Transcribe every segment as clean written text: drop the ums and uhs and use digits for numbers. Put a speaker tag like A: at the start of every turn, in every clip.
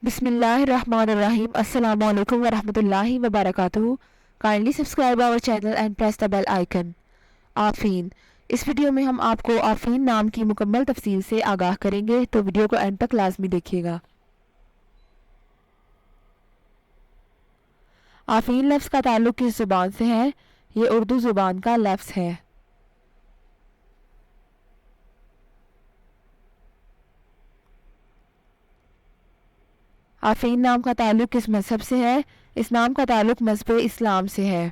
A: بسم اللہ الرحمن الرحیم. السلام علیکم ورحمۃ اللہ وبرکاتہ. Kindly subscribe our channel and press the bell icon. آفین. اس ویڈیو میں ہم آپ کو آفین نام کی مکمل تفصیل سے آگاہ کریں گے، تو ویڈیو کو اینڈ تک لازمی دیکھیے گا. آفین لفظ کا تعلق کس زبان سے ہے؟ یہ اردو زبان کا لفظ ہے. آفین نام کا تعلق کس مذہب سے ہے؟ اس نام کا تعلق مذہب اسلام سے ہے.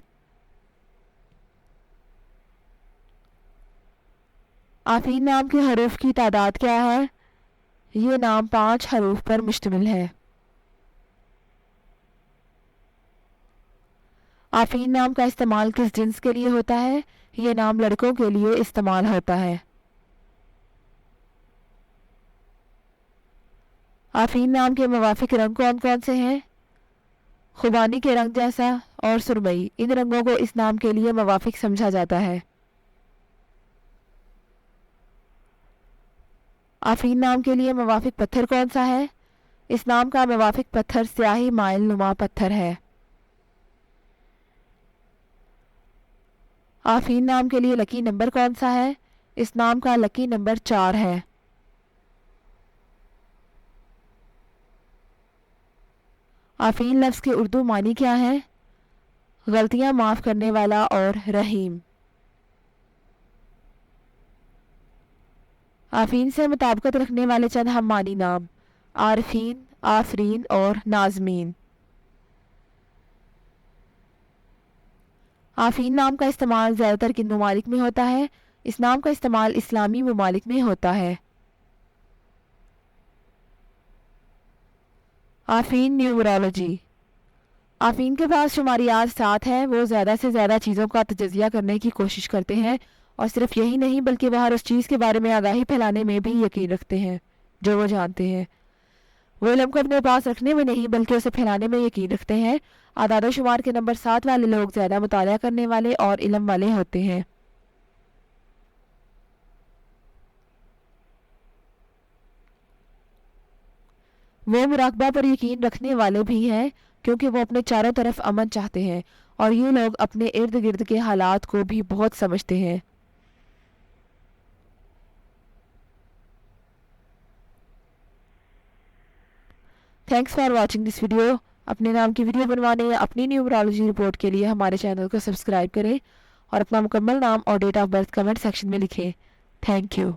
A: آفین نام کے حروف کی تعداد کیا ہے؟ یہ نام 5 حروف پر مشتمل ہے. آفین نام کا استعمال کس جنس کے لیے ہوتا ہے؟ یہ نام لڑکوں کے لیے استعمال ہوتا ہے. آفین نام کے موافق رنگ کون کون سے ہیں؟ خوبانی کے رنگ جیسا اور سرمئی، ان رنگوں کو اس نام کے لیے موافق سمجھا جاتا ہے. آفین نام کے لیے موافق پتھر کون سا ہے؟ اس نام کا موافق پتھر سیاہی مائل نما پتھر ہے. آفین نام کے لیے لکی نمبر کون سا ہے؟ اس نام کا لکی نمبر 4 ہے. آفین لفظ کے اردو معنی کیا ہیں؟ غلطیاں معاف کرنے والا اور رحیم. آفین سے مطابقت رکھنے والے چند ہم معنی نام: عارفین، آفرین اور ناظمین. آفین نام کا استعمال زیادہ تر کن ممالک میں ہوتا ہے؟ اس نام کا استعمال اسلامی ممالک میں ہوتا ہے. آفین نیومرالوجی. آفین کے پاس شماریات 7 ہیں. وہ زیادہ سے زیادہ چیزوں کا تجزیہ کرنے کی کوشش کرتے ہیں، اور صرف یہی نہیں بلکہ وہ ہر اس چیز کے بارے میں آگاہی پھیلانے میں بھی یقین رکھتے ہیں جو وہ جانتے ہیں. وہ علم کو اپنے پاس رکھنے میں نہیں بلکہ اسے پھیلانے میں یقین رکھتے ہیں. اعداد و شمار کے نمبر 7 والے لوگ زیادہ مطالعہ کرنے والے اور علم والے ہوتے ہیں. وہ مراقبہ پر یقین رکھنے والے بھی ہیں کیونکہ وہ اپنے چاروں طرف امن چاہتے ہیں، اور یہ لوگ اپنے ارد گرد کے حالات کو بھی بہت سمجھتے ہیں. Thanks for watching this video. اپنے نام کی ویڈیو بنوانے یا اپنی نیومرالوجی رپورٹ کے لیے ہمارے چینل کو سبسکرائب کریں اور اپنا مکمل نام اور date of birth comment section میں لکھیں. Thank you.